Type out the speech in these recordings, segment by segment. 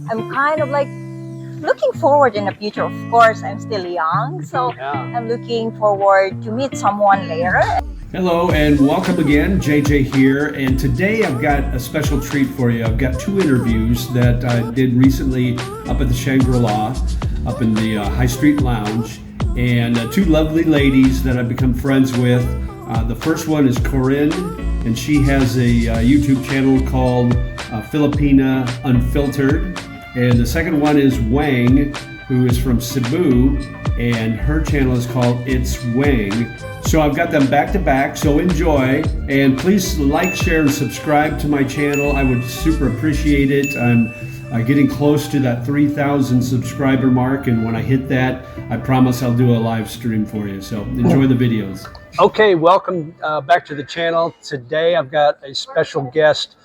I'm kind of like looking forward in the future. Of course, I'm still young, so I'm looking forward to meet someone later. Hello and welcome again, JJ here, and today I've got a special treat for you. I've got 2 interviews that I did recently up at the Shangri-La, up in the High Street Lounge, and 2 lovely ladies that I've become friends with. The first one is Corin, and she has a YouTube channel called Filipina Unfiltered, and the second one is Wang, who is from Cebu, and her channel is called It's Wang. So I've got them back to back, so enjoy, and please like, share, and subscribe to my channel. I would super appreciate it. I'm getting close to that 3,000 subscriber mark, and when I hit that, I promise I'll do a live stream for you. So enjoy the videos. Okay, welcome back to the channel. Today I've got a special guest,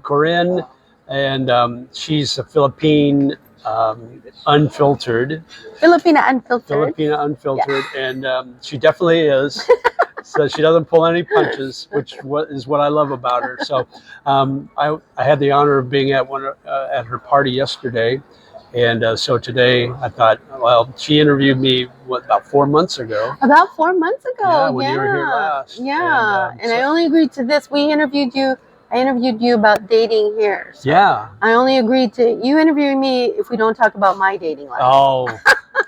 Corin, and she's a Philippine Unfiltered. Filipina Unfiltered. Filipina Unfiltered, Yeah. and she definitely is. So she doesn't pull any punches, which is what I love about her. So I had the honor of being at at her party yesterday, and so today I thought, well, she interviewed me about 4 months ago. About 4 months ago. Yeah, when you were here last. Yeah, and so, I only agreed to this. I interviewed you about dating here. So yeah. I only agreed to you interviewing me if we don't talk about my dating life. Oh,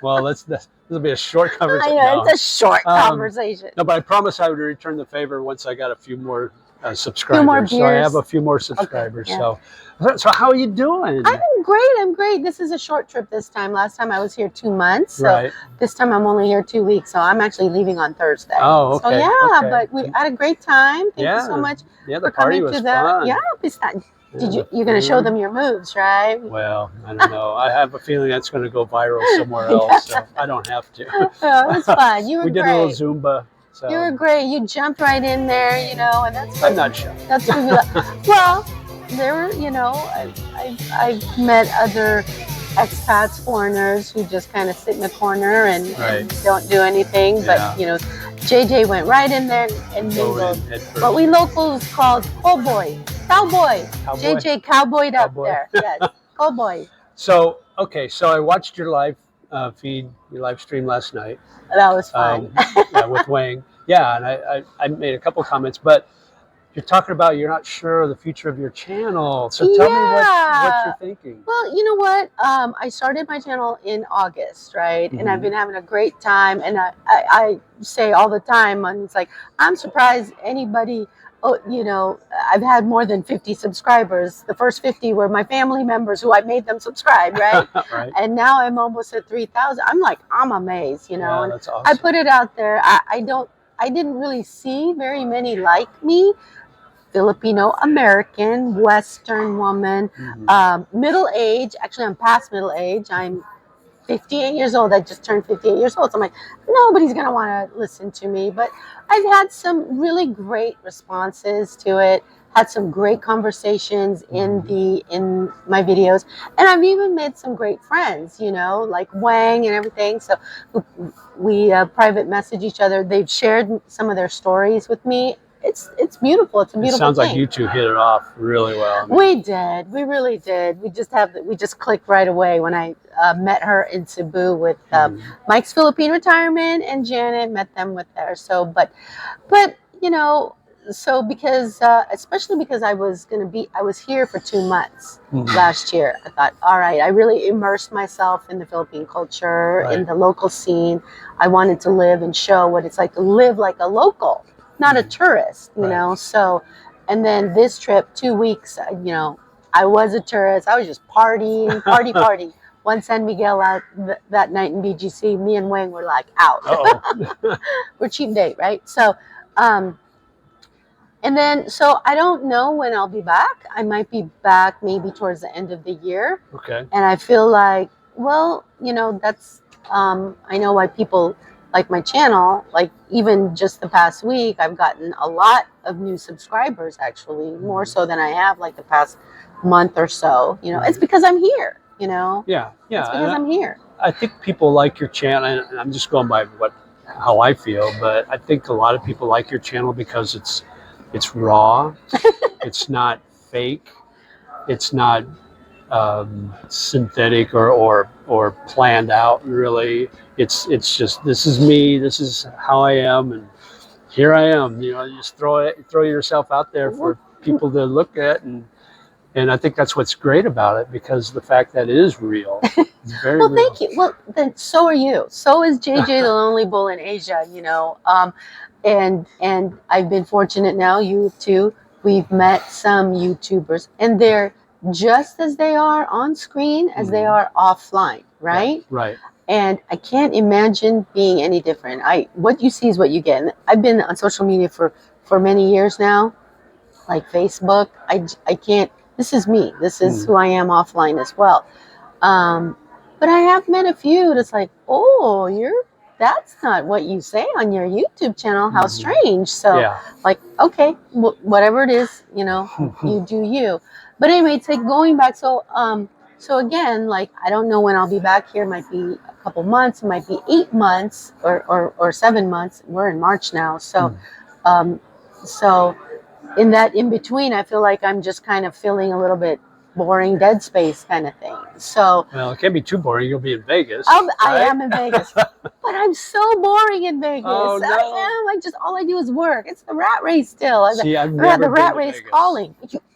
well, this will be a short conversation. I know, it's a short conversation. No, but I promised I would return the favor once I got a few more subscribers. Few more so I have a few more subscribers. Okay, yeah. So how are you doing? I'm great. I'm great. This is a short trip this time. Last time I was here 2 months. So right. This time I'm only here 2 weeks. So I'm actually leaving on Thursday. Oh, okay. So yeah, okay. but we had a great time. Thank you so much. Yeah, the for party coming was to the, fun. Yeah, you're going to show them your moves, right? Well, I don't know. I have a feeling that's going to go viral somewhere else, so I don't have to. Oh, it was fun. You were we did great. a little Zumba. So. You were great. You jumped right in there, and that's. I'm not sure. That's what we like. Well, there were, I've met other expats, foreigners who just kind of sit in the corner and don't do anything. Yeah. But JJ went right in there and mingled. What we locals called cowboy. JJ cowboyed up there. Yes, cowboy. So I watched your live feed, your live stream last night. That was fun. With Wang. Yeah, and I made a couple comments, but you're talking about you're not sure of the future of your channel. So tell me what you're thinking. Well, you know what? I started my channel in August, right? Mm-hmm. And I've been having a great time. And I say all the time, and it's like, I'm surprised anybody, I've had more than 50 subscribers. The first 50 were my family members who I made them subscribe, right? Right. And now I'm almost at 3,000. I'm amazed, Yeah, that's awesome. I put it out there. I didn't really see very many like me. Filipino American, Western woman, middle age. Actually, I'm past middle age. I'm 58 years old. I just turned 58 years old. So I'm like, nobody's going to want to listen to me. But I've had some really great responses to it. Had some great conversations in my videos. And I've even made some great friends, like Wang and everything. So we private message each other. They've shared some of their stories with me. It's beautiful. It's a beautiful thing. It sounds like you two hit it off really well. We did. We really did. We just clicked right away when I met her in Cebu with Mike's Philippine Retirement and Janet. Met them with there. So, but because especially because I was here for 2 months last year. I thought, all right, I really immersed myself in the Philippine culture, in the local scene. I wanted to live and show what it's like to live like a local. Not a tourist, so, and then this trip, 2 weeks, I was a tourist. I was just partying, party. One San Miguel out that night in BGC, me and Wang were like out. We're cheap date, right? So, and then, so I don't know when I'll be back. I might be back maybe towards the end of the year. Okay. And I feel like, well, that's, I know why people like my channel. Like even just the past week, I've gotten a lot of new subscribers, actually, more so than I have like the past month or so. It's because I'm here, Yeah. It's because I'm here. I think people like your channel, and I'm just going by how I feel, but I think a lot of people like your channel because it's raw. It's not fake. It's not synthetic or planned out. Really, it's just, this is me. This is how I am, and here I am. You know, you just throw yourself out there for people to look at, and I think that's what's great about it, because the fact that it is real. It's very Well, real. thank you. Well, then so are you. So is JJ the Lonely Bull in Asia, you know. And I've been fortunate now, you too. We've met some YouTubers, and they're just as they are on screen as they are offline, right? Right. And I can't imagine being any different. What you see is what you get. And I've been on social media for many years now, like Facebook. I can't. This is me. This is who I am offline as well. But I have met a few that's like, oh, that's not what you say on your YouTube channel. How strange. So like, okay, whatever it is, you know, you do you. But anyway, it's like going back. So, so again, like, I don't know when I'll be back here. It might be a couple months. It might be 8 months or 7 months. We're in March now. So, so in that in between, I feel like I'm just kind of feeling a little bit boring, dead space kind of thing. So, well, it can't be too boring. You'll be in Vegas. I am in Vegas, but I'm so boring in Vegas. Oh, no. I am. All I do is work. It's the rat race still. See, I've had never the rat been to race Vegas. calling.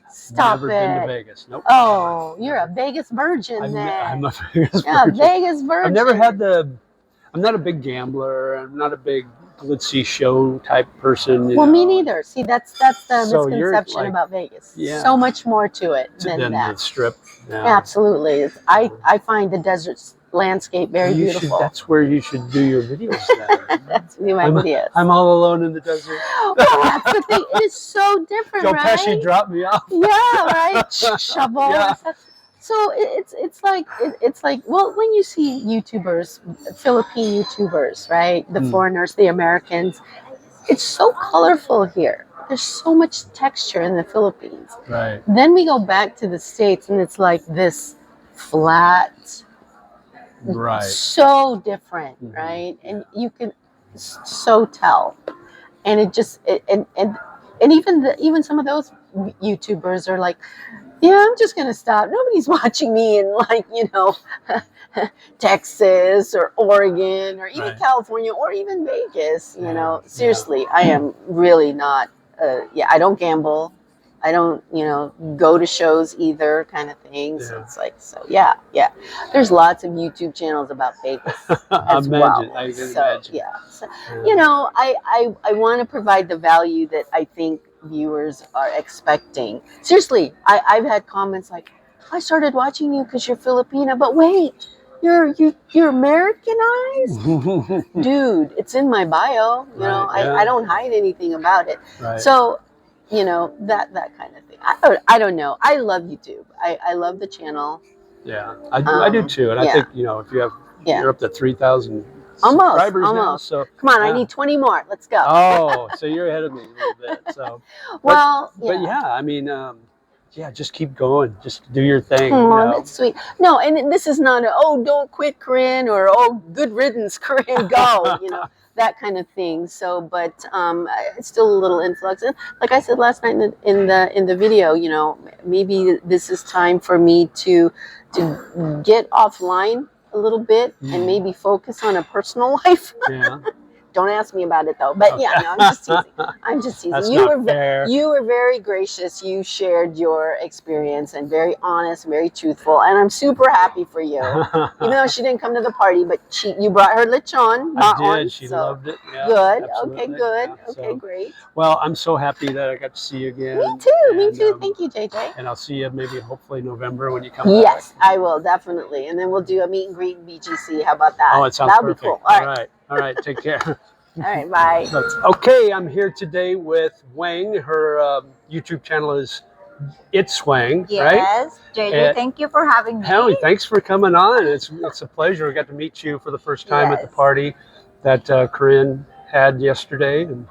Stop Never it. been to Vegas. Nope. Oh, you're a Vegas virgin then. I'm a Vegas Yeah, virgin. Vegas virgin. I've never had I'm not a big gambler. I'm not a big glitzy show type person. Well, know. me neither. See, that's the So you're misconception like, about Vegas. yeah. So much more to it than Than that. the strip. Yeah. Absolutely. I find the desert landscape very beautiful. That's where you should do your videos then. That's my videos. I'm all alone in the desert. Well, that's the thing. It is so different, Joe right? Pesci dropped me off. Yeah, right. Shovel. Yeah. So it's like well, when you see YouTubers, Philippine YouTubers, right, the foreigners, the Americans, it's so colorful here. There's so much texture in the Philippines. Right. Then we go back to the States, and it's like this flat, Right. so different, right? And you can so tell, and it just and even some of those YouTubers are like, yeah, I'm just gonna stop. Nobody's watching me in, like, you know, Texas or Oregon or even California or even Vegas. You know, seriously, I am really not. I don't gamble. I don't, you know, go to shows either, kind of thing. So it's like, yeah. There's lots of YouTube channels about Vegas as well. I can So imagine. yeah, so, you know, I want to provide the value that I think viewers are expecting. Seriously, I've had comments like, I started watching you because you're Filipina, but wait, you're Americanized? Dude, it's in my bio. You know, I don't hide anything about it. Right. So, you know, that kind of thing. I don't know. I love YouTube. I love the channel. Yeah, I do too. And I think, you know, if you have, you're up to 3,000 subscribers now. So come on, I need 20 more. Let's go. Oh, so you're ahead of me a little bit. So, well, but yeah, I mean, just keep going. Just do your thing. Oh, you know? That's sweet. No, and this is not don't quit, Corin, or good riddance, Corin, go. You know, that kind of thing. So, but it's still a little influx. And like I said last night in the video, you know, maybe this is time for me to get offline a little bit and maybe focus on a personal life. Yeah. Don't ask me about it though. But yeah, no, I'm just teasing. I'm just teasing. That's you not were fair. You were very gracious. You shared your experience and very honest, very truthful. And I'm super happy for you. Even though she didn't come to the party, but you brought her lechon. I did. She loved it. Yeah, good. absolutely. Okay, good. Yeah, okay, great. Well, I'm so happy that I got to see you again. Me too. Me And, too. Thank you, JJ. And I'll see you maybe hopefully November when you come Yes, back. I will definitely. And then we'll do a meet and greet in BGC. How about that? Oh, it sounds That'll perfect. be cool. All right. Take care. All right. Bye. Okay, I'm here today with Wang. Her YouTube channel is It's Wang, right? Yes, JJ, thank you for having me. Hallie, thanks for coming on. It's a pleasure. We got to meet you for the first time at the party that Corin had yesterday. And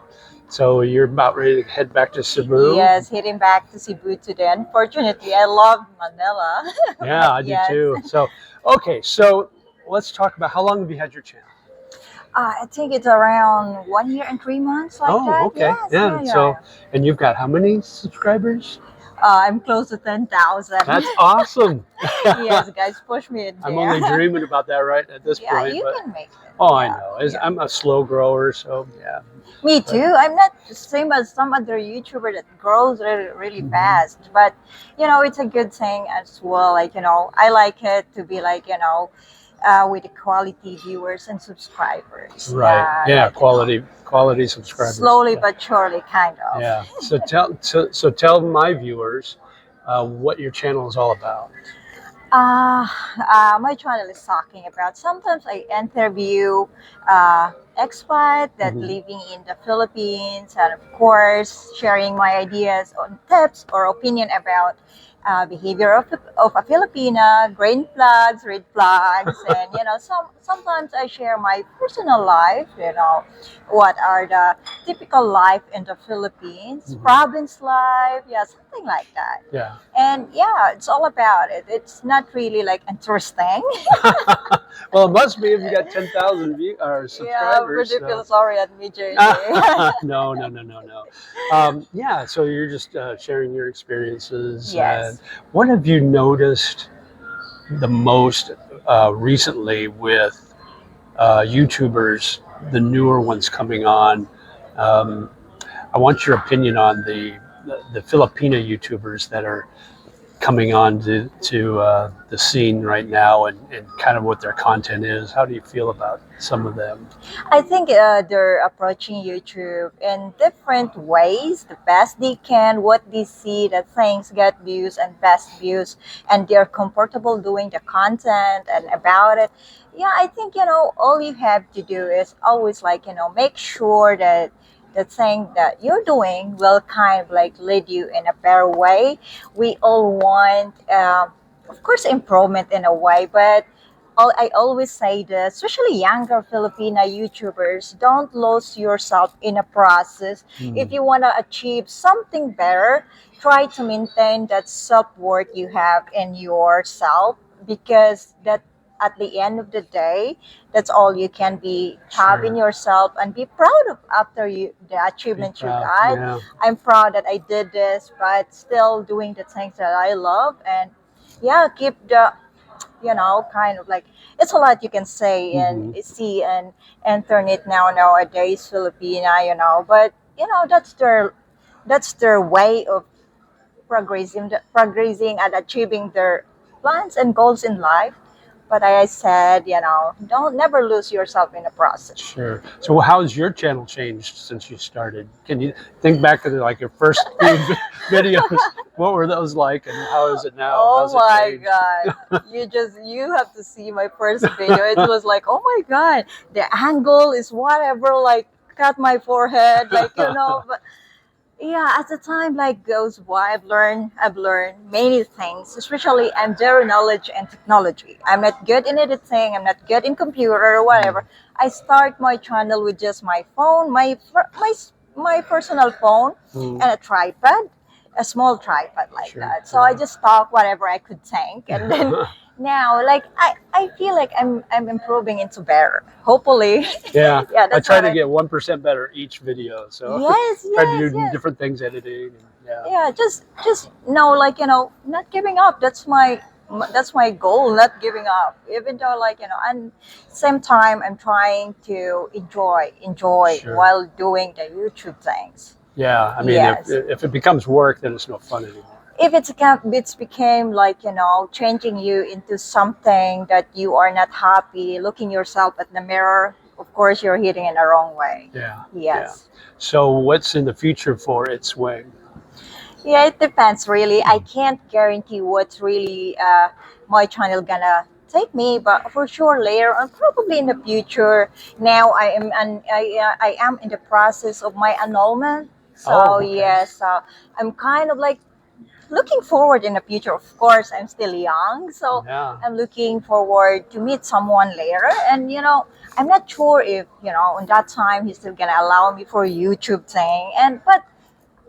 so you're about ready to head back to Cebu? Yes, heading back to Cebu today. Unfortunately, I love Manila. Yeah, I do too. So, okay, so let's talk about how long have you had your channel? I think it's around 1 year and 3 months, like that. Oh, okay. Yes, So, and you've got how many subscribers? I'm close to 10,000. That's awesome. Yes, guys, push me in there. I'm only dreaming about that right at this Yeah, point. you But can make it. oh, I Yeah, know. yeah. I'm a slow grower, so yeah. Me too. I'm not the same as some other YouTuber that grows really, really Mhm. fast. But it's a good thing as well. Like I like it to be like with the quality viewers and subscribers. Right. Yeah. Like, Quality subscribers. slowly Yeah. but surely, kind of. Yeah. So tell my viewers what your channel is all about. My channel is talking about sometimes I interview expat that Mhm. living in the Philippines, and of course sharing my ideas on tips or opinion about behavior of a Filipina, green flags, red flags, and sometimes I share my personal life. What are the typical life in the Philippines, Mhm. province life, yeah, something like that. Yeah. And yeah, it's all about it. It's not really like interesting. Well, it must be if you got 10,000 or Yeah, subscribers. pretty feel sorry at me, JJ. No, no, no, no, no. Yeah, so you're just sharing your experiences. And Yes. what have you noticed the most recently with YouTubers, the newer ones coming on? Um, I want your opinion on the Filipina YouTubers that are coming on to the scene right now, and kind of what their content is. How do you feel about some of them? I think they're approaching YouTube in different ways, the best they can, what they see, that things get views and best views, and they're comfortable doing the content and about it. Yeah, I think, all you have to do is always like, make sure that the thing that you're doing will kind of like lead you in a better way. We all want, of course, improvement in a way, but I always say this, especially younger Filipina YouTubers, don't lose yourself in a process. If you want to achieve something better, try to maintain that self-worth you have in yourself, because that at the end of the day, that's all you can be have in Sure. yourself and be proud of after the Be achievement you proud. got. Yeah. I'm proud that I did this, but still doing the things that I love, and yeah, keep the kind of like, it's a lot you can say and Mhm. see and internet nowadays Filipina, but that's their way of progressing and achieving their plans and goals in life. But I said, don't never lose yourself in the process. Sure. So how's your channel changed since you started? Can you think back to like your first few videos? What were those like, and how is it now? Oh How's it my changed? god. You have to see my first video. It was like, oh my god, the angle is whatever, like cut my forehead, like but yeah, as the time like goes by, I've learned many things. Especially I'm zero knowledge and technology. I'm not good in editing, I'm not good in computer or whatever. I start my channel with just my phone, my personal phone, Mm. and a tripod, a small tripod like Sure. that. So I just talk whatever I could think, and then now like I feel like I'm improving into better. Hopefully. Yeah, Yeah, I that's try what to I get 1% better each video. So Yes, try to yes, do yes. different things editing. And, yeah. Yeah, just like not giving up. That's my goal, not giving up, even though like and same time I'm trying to enjoy Sure. while doing the YouTube things. Yeah, I mean, Yes. if it becomes work, then it's no fun anymore. If it's became like changing you into something that you are not happy looking yourself at the mirror, of course you're hitting in the wrong way. Yeah. Yes. So what's in the future for Its Swing? Yeah, it depends really. I can't guarantee what's really my channel gonna take me, but for sure later on, probably in the future. Now I am in the process of my annulment. So Oh, okay. yes, I'm kind of like looking forward in the future. Of course, I'm still young, so Yeah. I'm looking forward to meet someone later. And I'm not sure if in that time he's still gonna allow me for YouTube thing. But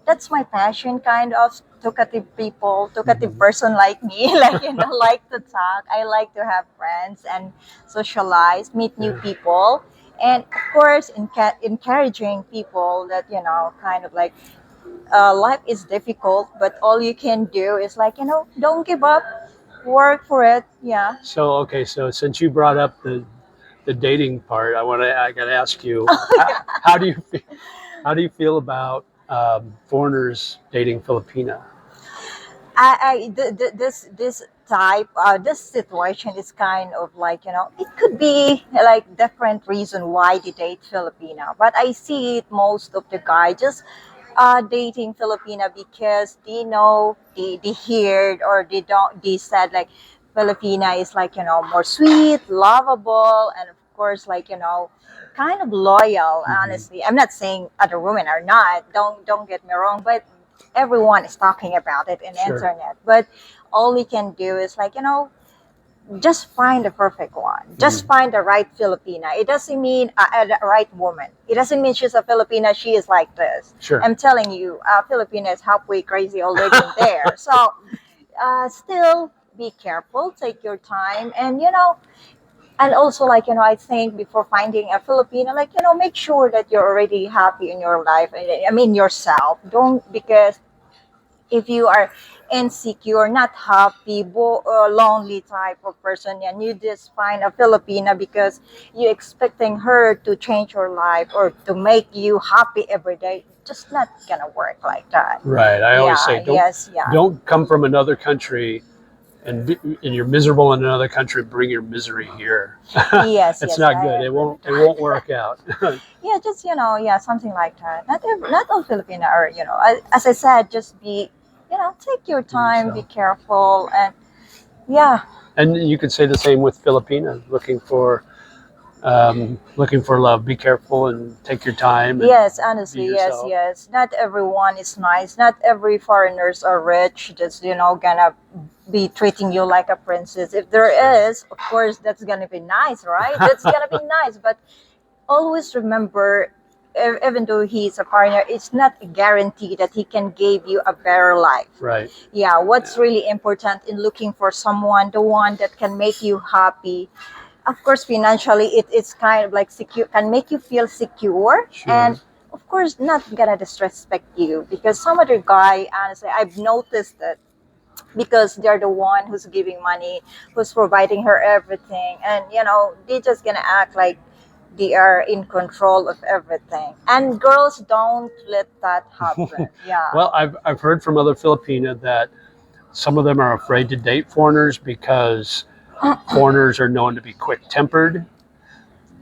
that's my passion, kind of talkative people, talkative person like me. Like like to talk. I like to have friends and socialize, meet new Yeah. people, and of course, encouraging people that kind of like life is difficult, but all you can do is like, don't give up, work for it. Yeah. So okay, so since you brought up the dating part, I got to ask you, how do you feel, how do you feel about foreigners dating Filipina? This type this situation is kind of like, it could be like different reason why they date Filipina, but I see it most of the guy just dating Filipina because they know, they heard, or they said like Filipina is like, more sweet, lovable, and of course like, kind of loyal. Mhm. Honestly, I'm not saying other women are not, don't get me wrong, but everyone is talking about it in the Sure. internet. But all we can do is like, just find the perfect one. Just Mhm. find the right Filipina. It doesn't mean the right woman. It doesn't mean she's a Filipina, she is like this. Sure. I'm telling you, Filipina is halfway crazy already in there. So still be careful, take your time, and and also like, I think before finding a Filipino, like, make sure that you're already happy in your life. I mean yourself. Don't, because if you are insecure, not happy, lonely type of person, and you just find a Filipina because you expecting her to change your life or to make you happy every day, just not gonna work like that. Right. I always say Yeah. Yes. Yeah. don't come from another country and you're miserable in another country. Bring your misery here. Yes. It's Yes. not I good. agree with It that. won't work out. Yeah, just yeah, something like that. Not all Filipino are, as I said, just be, take your time, be So, careful, and yeah. and you could say the same with Filipina, looking for love. Be careful and take your time and Yes, be honestly, yes, yourself. yes. Not everyone is nice. Not every foreigners are rich. Just, gonna be treating you like a princess. If there Sure. is, of course, that's gonna be nice, right? That's gonna be nice. But always remember, even though he's a foreigner, it's not a guarantee that he can give you a better life. Right. Yeah, what's Yeah. really important in looking for someone, the one that can make you happy, of course financially, it's kind of like secure, can make you feel secure, Sure. and of course not gonna disrespect you, because some other guy, honestly, I've noticed that, because they're the one who's giving money, who's providing her everything, and they just gonna act like they are in control of everything, and girls don't let that happen. Yeah. Well, I've heard from other Filipina that some of them are afraid to date foreigners because foreigners are known to be quick tempered.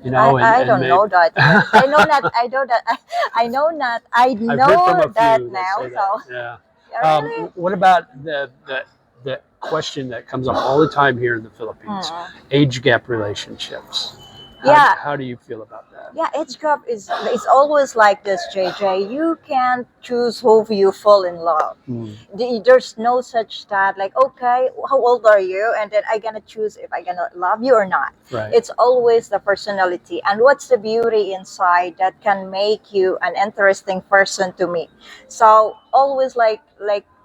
I And don't maybe know that yet. I know that I know that I know not I I've heard from know a that few that now. say that. So Yeah. yeah, really. What about the question that comes up all the time here in the Philippines? Mm. Age gap relationships. Yeah. How do you feel about that? Yeah, age gap is always like this, JJ. You can't choose who you fall in love. Hmm. There's no such that like, okay, how old are you, and then I gonna choose if I gonna love you or not. Right. It's always the personality and what's the beauty inside that can make you an interesting person to me. So always like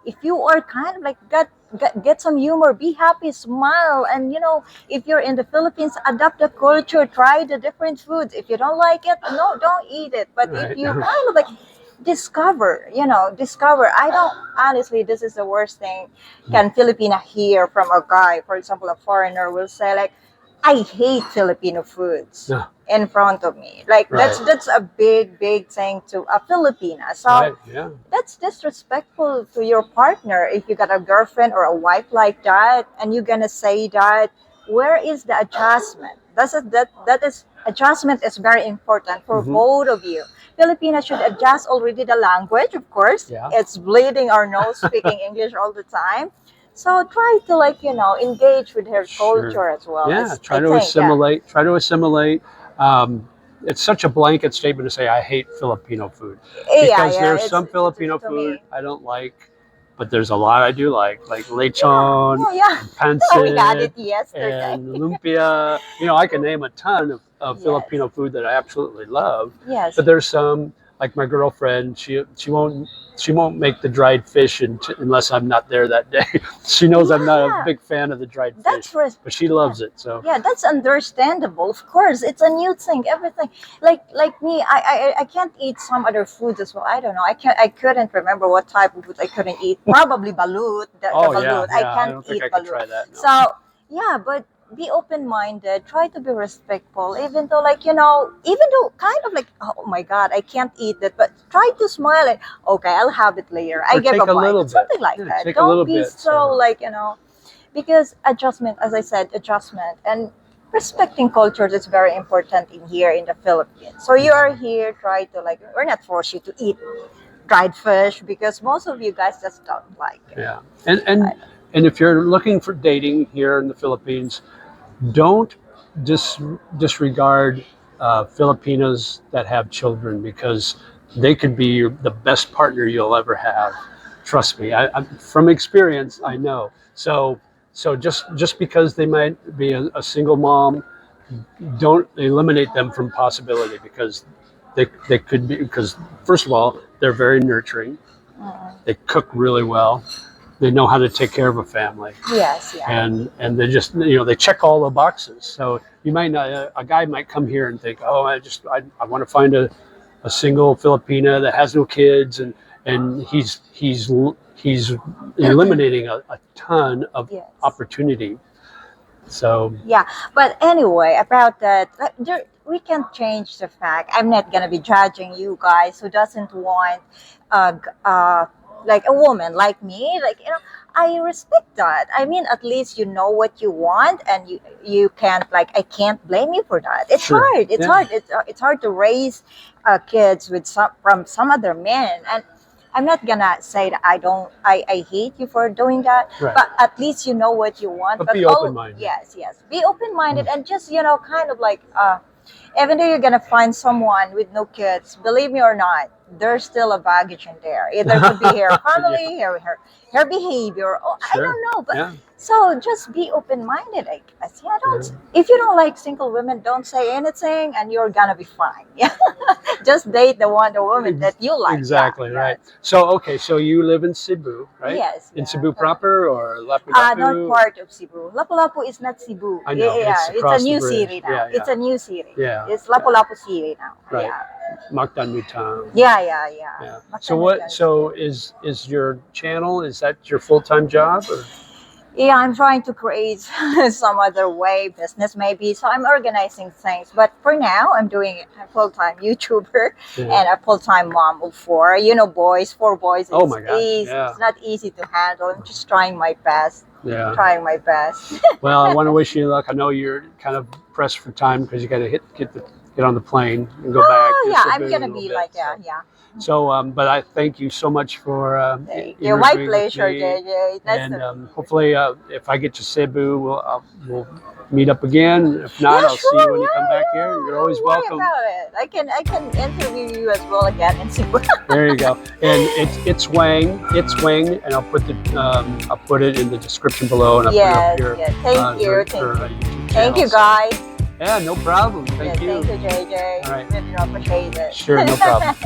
if you are kind of like get some humor, be happy, smile, and if you're in the Philippines, adapt the culture, try the different foods. If you don't like it, no, don't eat it. But if Right. you kind of like discover, I don't, honestly, this is the worst thing can Filipina hear from a guy. For example, a foreigner will say like, I hate Filipino foods Yeah. in front of me. Like Right. that's a big thing to a Filipina. So Right. Yeah. that's disrespectful to your partner. If you got a girlfriend or a wife like that, and you're gonna say that, where is the adjustment? That is adjustment is very important for Mhm. both of you. Filipina should adjust already the language, of course. Yeah. It's bleeding our nose speaking English all the time. So try to like engage with her Sure. culture as well. Yeah. Try I to think, yeah. assimilate. Try to assimilate. It's such a blanket statement to say I hate Filipino food because there's some Filipino to food me. I don't like, but there's a lot I do like lechon, Oh yeah, we got pancit, it yesterday. and lumpia. I can name a ton of Yes. Filipino food that I absolutely love, Yes. but there's some like my girlfriend, she won't make the dried fish unless I'm not there that day. She knows I'm not a Yeah. big fan of the dried That's fish, but she loves it. So yeah, that's understandable. Of course, it's a new thing. Everything, like me, I can't eat some other foods as well. I don't know. I couldn't remember what type of food I couldn't eat. Probably balut. The oh yeah, balut. I yeah. I can't don't think eat I could balut. try that. No. So yeah, but be open-minded. Try to be respectful, even though, like, even though kind of like, oh my God, I can't eat that, but try to smile and okay, I'll have it later. I Or give take a a little bite, bit. something like Yeah, that. take a little Don't be bit, so so- like because adjustment, as I said, adjustment and respecting cultures is very important in here in the Philippines. So you are here, try to like, we're not force you to eat dried fish because most of you guys just don't like it. Yeah, and if you're looking for dating here in the Philippines, don't disregard Filipinas that have children, because they could be the best partner you'll ever have. Trust me, from experience, I know. So just because they might be a single mom, don't eliminate them from possibility, because they could be, because first of all, they're very nurturing. They cook really well. They know how to take care of a family, Yes, yeah. and they just they check all the boxes. So you might not, a guy might come here and think, oh, I want to find a single Filipina that has no kids, and he's eliminating a ton of Yes. opportunity. So Yeah, but anyway, about that, we can change the fact. I'm not gonna be judging you guys who doesn't want, like a woman like me. Like I respect that. I mean, at least you know what you want, and you can't like. I can't blame you for that. It's Sure. hard. It's Yeah. hard. It's hard to raise kids with some other men and. I'm not gonna say that I hate you for doing that, Right. but at least you know what you want. But be all- open-minded. Yes, be open-minded and just kind of like even though you're gonna find someone with no kids, believe me or not, there's still a baggage in there. Either could be her family, her behavior. Oh, I Sure. don't know, but Yeah. so just be open-minded, I guess. Yeah, don't. If you don't like single women, don't say anything, and you're gonna be fine. Yeah, just date the woman that you like. Exactly, Yeah, right. yes. So okay, so you live in Cebu, right? Yes. In yeah. Cebu proper or Lapu-Lapu? North part of Cebu. Lapu-Lapu is not Cebu. I know, Yeah, it's it's across a the new bridge. city now. Yeah, It's yeah. a new city. Yeah. It's Lapu-Lapu City now. Right. Yeah. Mactan New Town. Yeah. Yeah. Mactan So Mactan. So is your channel, is that your full-time job? Or? Yeah, I'm trying to create some other way, business maybe. So I'm organizing things. But for now, I'm doing it. I'm a full-time YouTuber Yeah. and a full-time mom of four. Boys, 4 boys. Oh my gosh, Easy. yeah. It's not easy to handle. I'm just trying my best. Yeah. Trying my best. Well, I want to wish you luck. I know you're kind of pressed for time because you got to get on the plane and go back. Oh, to yeah, Cebu I'm in gonna a little be bit, like, so. yeah. So, but I thank you so much for Thank you. My interviewing with pleasure, me. JJ. Nice And to meet you. hopefully, if I get to Cebu, we'll meet up again. If not, Yeah, I'll see you sure, when you come yeah, back here. You're always Don't worry welcome. about it. I can interview you as well again and see what. There you go. And it's Wang. It's Wang, and I'll put it in the description below, and I'll Yes, put it up here. yes. Thank you. her YouTube Thank you, channel. So, guys. yeah, no problem. Thank Yeah, you. Thank you, JJ. All right. Really appreciate it. Sure, no problem.